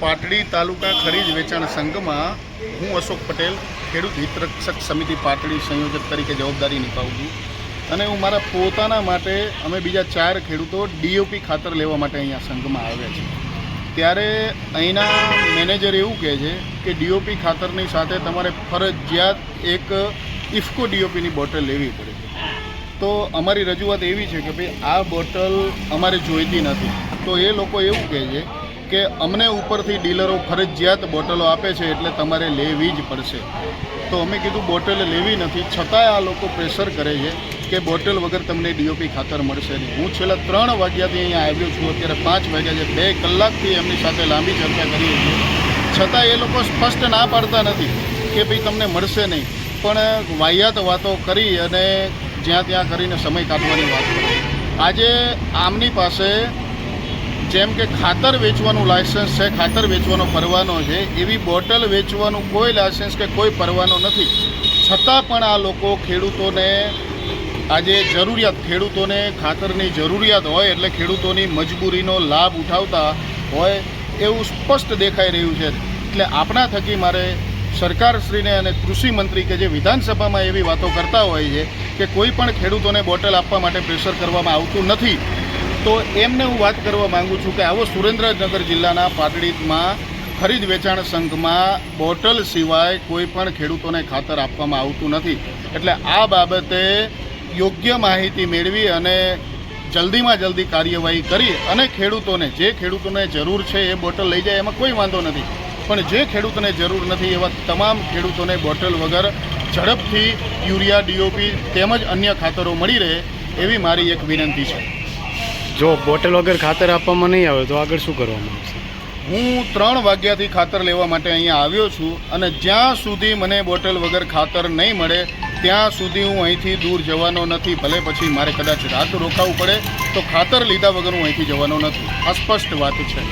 પાટડી તાલુકા ખરીદ વેચાણ સંઘમાં હું અશોક પટેલ ખેડૂત હિતરક્ષક સમિતિ પાટડી સંયોજક તરીકે જવાબદારી નિભાવું છું અને હું મારા પોતાના માટે અમે બીજા 4 ખેડૂતો ડીઓપી ખાતર લેવા માટે અહીંયા સંઘમાં આવ્યા છે। ત્યારે અહીંના મેનેજર એવું કહે છે કે ડીઓપી ખાતરની સાથે તમારે ફરજિયાત એક ઇફકો ડીઓપીની બોટલ લેવી પડે છે। તો અમારી રજૂઆત એવી છે કે ભાઈ આ બોટલ અમારે જોઈતી નથી। તો એ લોકો એવું કહે છે કે અમને ઉપરથી ડીલરો ફરજિયાત બોટલો આપે છે એટલે તમારે લેવી જ પડશે। તો અમે કીધું બોટલ લેવી નથી, છતાંય આ લોકો પ્રેશર કરે છે કે બોટલ વગર તમને ડીઓપી ખાતર મળશે નહીં। હું છેલ્લા 3 વાગ્યાથી અહીંયા આવ્યો છું, અત્યારે 5 વાગ્યા છે, 2 કલાકથી એમની સાથે લાંબી ચર્ચા કરીએ છીએ, છતાં એ લોકો સ્પષ્ટ ના પાડતા નથી કે ભાઈ તમને મળશે નહીં, પણ વાહિયાત વાતો કરી અને જ્યાં ત્યાં કરીને સમય કાઢવાની વાત કરે। આજે આમની પાસે જેમ કે ખાતર વેચવાનું લાયસન્સ છે, ખાતર વેચવાનો પરવાનો છે, એવી બોટલ વેચવાનું કોઈ લાયસન્સ કે કોઈ પરવાનો નથી, છતાં પણ આ લોકો ખેડૂતોને આજે ખેડૂતોને ખાતરની જરૂરિયાત હોય એટલે ખેડૂતોની મજબૂરીનો લાભ ઉઠાવતા હોય એવું સ્પષ્ટ દેખાઈ રહ્યું છે। એટલે આપણા થકી મારે સરકારશ્રીને અને કૃષિ મંત્રી કે જે વિધાનસભામાં એવી વાતો કરતા હોય છે કે કોઈ પણ ખેડૂતોને બોટલ આપવા માટે પ્રેશર કરવામાં આવતું નથી, તો એમને હું વાત કરવા માગું છું કે આવો સુરેન્દ્રનગર જિલ્લાના પાટડીમાં ખરીદ વેચાણ સંઘમાં બોટલ સિવાય કોઈ પણ ખેડૂતોને ખાતર આપવામાં આવતું નથી। એટલે આ બાબતે યોગ્ય માહિતી મેળવી અને જલ્દીમાં જલ્દી કાર્યવાહી કરી અને જે ખેડૂતોને જરૂર છે એ બોટલ લઈ જાય, એમાં કોઈ વાંધો નથી, પણ જે ખેડૂતોને જરૂર નથી એવા તમામ ખેડૂતોને બોટલ વગર ઝડપથી યુરિયા, ડીઓપી તેમજ અન્ય ખાતરો મળી રહે એવી મારી એક વિનંતી છે। જો બોટલ વગર ખાતર આપવામાં નહીં આવે તો આગળ શું કરવામાં આવશે? હું 3 વાગ્યાથી ખાતર લેવા માટે અહીંયા આવ્યો છું અને જ્યાં સુધી મને બોટલ વગર ખાતર નહીં મળે ત્યાં સુધી હું અહીંથી દૂર જવાનો નથી। ભલે પછી મારે કદાચ રાત રોકાવું પડે તો ખાતર લીધા વગર હું અહીંથી જવાનો નથી। આ સ્પષ્ટ વાત છે।